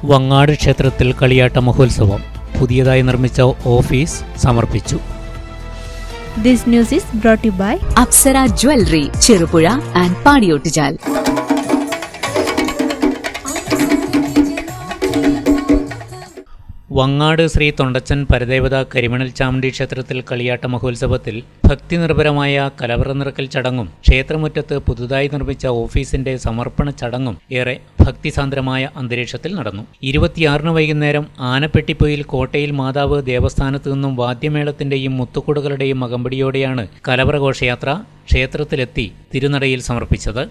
വങ്ങാട് ക്ഷേത്രത്തിൽ കളിയാട്ട മഹോത്സവം. പുതിയതായി നിർമ്മിച്ച ഓഫീസ് സമർപ്പിച്ചു. This news is brought to you by Apsara Jewelry, Cherupura and Padiyottajal. Vangad Shri Thondachan പരദേവത കരിമണൽ ചാമുണ്ഡി ക്ഷേത്രത്തിൽ കളിയാട്ട മഹോത്സവത്തിൽ ഭക്തിനിർഭരമായ കലവറ നിറക്കൽ ചടങ്ങും ക്ഷേത്രമുറ്റത്ത് പുതുതായി നിർമ്മിച്ച ഓഫീസിന്റെ സമർപ്പണ ചടങ്ങും ഏറെ ഭക്തിസാന്ദ്രമായ അന്തരീക്ഷത്തിൽ നടന്നു. 26 വൈകുന്നേരം ആനപ്പെട്ടിപ്പൊയിൽ കോട്ടയിൽ മാതാവ് ദേവസ്ഥാനത്തു നിന്നും വാദ്യമേളത്തിന്റെയും മുത്തുകുടകളുടെയും അകമ്പടിയോടെയാണ് കലവറ ഘോഷയാത്ര ക്ഷേത്രത്തിലെത്തി തിരുനടയിൽ സമർപ്പിച്ചത്.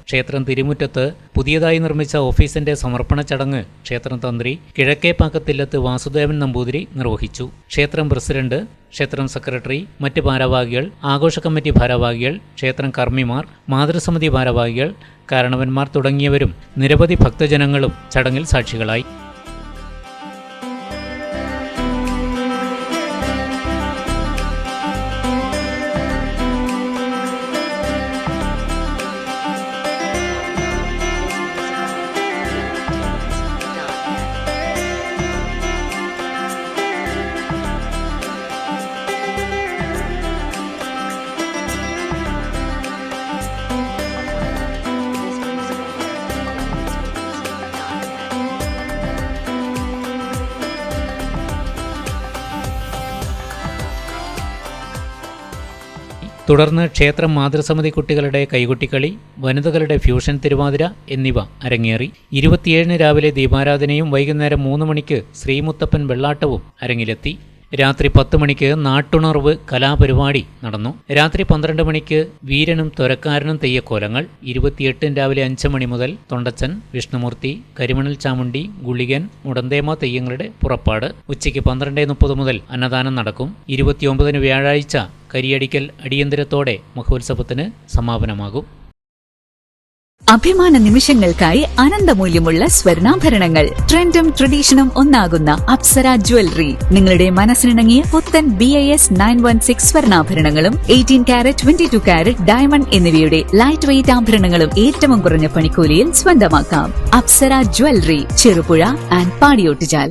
ക്ഷേത്രം തിരുമുറ്റത്ത് പുതിയതായി നിർമ്മിച്ച ഓഫീസിന്റെ സമർപ്പണ ചടങ്ങ് ക്ഷേത്രം തന്ത്രി കിഴക്കേപ്പാക്കത്തില്ലത്ത് വാസുദേവൻ നമ്പൂതിരി നിർവഹിച്ചു. ക്ഷേത്രം പ്രസിഡന്റ്, ക്ഷേത്രം സെക്രട്ടറി, മറ്റ് ഭാരവാഹികൾ, ആഘോഷ കമ്മിറ്റി ഭാരവാഹികൾ, ക്ഷേത്രം കർമ്മിമാർ, മാതൃസമിതി ഭാരവാഹികൾ, കാരണവന്മാർ തുടങ്ങിയവരും നിരവധി ഭക്തജനങ്ങളും ചടങ്ങിൽ സാക്ഷികളായി. തുടർന്ന് ക്ഷേത്രം മാതൃസമിതി കുട്ടികളുടെ കൈകൊട്ടിക്കളി, വനിതകളുടെ ഫ്യൂഷൻ തിരുവാതിര എന്നിവ അരങ്ങേറി. 27 രാവിലെ ദീപാരാധനയും വൈകുന്നേരം 3 മണിക്ക് ശ്രീമുത്തപ്പൻ വെള്ളാട്ടവും അരങ്ങിലെത്തി. രാത്രി 10 മണിക്ക് നാട്ടുണർവ് കലാപരിപാടി നടന്നു. രാത്രി 12 മണിക്ക് വീരനും ത്വരക്കാരനും തെയ്യക്കോലങ്ങൾ. 28 രാവിലെ 5 മണി മുതൽ തൊണ്ടച്ചൻ, വിഷ്ണുമൂർത്തി, കരിമണൽ ചാമുണ്ഡി, ഗുളികൻ, മുടന്തേമ തെയ്യങ്ങളുടെ പുറപ്പാട്. ഉച്ചയ്ക്ക് 12:30 മുതൽ അന്നദാനം നടക്കും. 29 വ്യാഴാഴ്ച കരിയടിക്കൽ അടിയന്തരത്തോടെ മഹോത്സവത്തിന് സമാപനമാകും. അഭിമാന നിമിഷങ്ങൾക്കായി അനന്തമൂല്യമുള്ള സ്വർണ്ണാഭരണങ്ങൾ. ട്രെൻഡും ട്രഡീഷനും ഒന്നാകുന്ന അപ്സര ജ്വല്ലറി നിങ്ങളുടെ മനസ്സിനിണങ്ങിയ പുത്തൻ BIS 916 സ്വർണ്ണാഭരണങ്ങളും 18 കാരറ്റ് 22 കാരറ്റ് ഡയമണ്ട് എന്നിവയുടെ ലൈറ്റ് വെയ്റ്റ് ആഭരണങ്ങളും ഏറ്റവും കുറഞ്ഞ പണിക്കൂലിയിൽ സ്വന്തമാക്കാം. Apsara jewellery, Cherupuzha and Padiyottuchal.